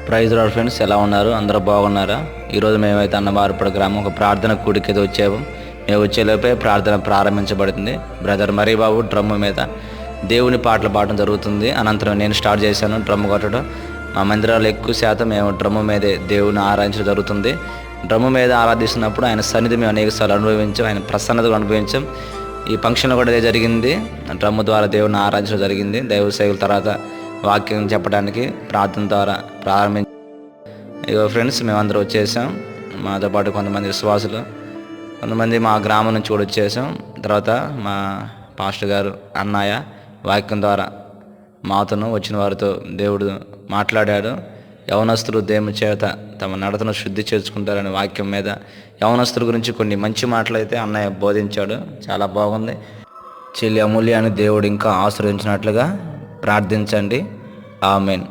Praise lord friends, ఎలా ఉన్నారు? అందరూ బాగున్నారా? ఈరోజు మేమైతే అన్నవారిపడ గ్రామం ఒక ప్రార్థన కూడికి అయితే వచ్చాము. మేము వచ్చేలోపే ప్రార్థన ప్రారంభించబడుతుంది. బ్రదర్ మరీబాబు డ్రమ్ము మీద దేవుని పాటలు పాడడం జరుగుతుంది. అనంతరం నేను స్టార్ట్ చేశాను డ్రమ్ము కొట్టడం. మా మందిరాలు ఎక్కువ శాతం మేము డ్రమ్ము మీదే దేవుని ఆరాధించడం జరుగుతుంది. డ్రమ్ము మీద ఆరాధిస్తున్నప్పుడు ఆయన సన్నిధి మేము అనేకసార్లు అనుభవించాం, ఆయన ప్రసన్నతను అనుభవించాం. ఈ ఫంక్షన్లో కూడా అదే జరిగింది. డ్రమ్ము ద్వారా దేవుని ఆరాధించడం జరిగింది. దైవ సేవల తర్వాత వాక్యం చెప్పడానికి ప్రార్థన ద్వారా ప్రారంభించి ఇగో ఫ్రెండ్స్, మేమందరూ వచ్చేసాం. మాతో పాటు కొంతమంది విశ్వాసులు, కొంతమంది మా గ్రామం నుంచి కూడా వచ్చేసాం. తర్వాత మా పాస్టర్ గారు అన్నయ్య వాక్యం ద్వారా మాతోనూ వచ్చిన వారితో దేవుడు మాట్లాడాడు. యవనస్తులు దేవుని చేత తమ నడతను శుద్ధి చేసుకుంటారనే వాక్యం మీద యవనస్తుల గురించి కొన్ని మంచి మాటలు అయితే అన్నయ్య బోధించాడు. చాలా బాగుంది. చెల్లి అమూల్యాన్ని దేవుడు ఇంకా ఆశీర్వదించినట్లుగా ప్రార్థించండి. ఆమేన్.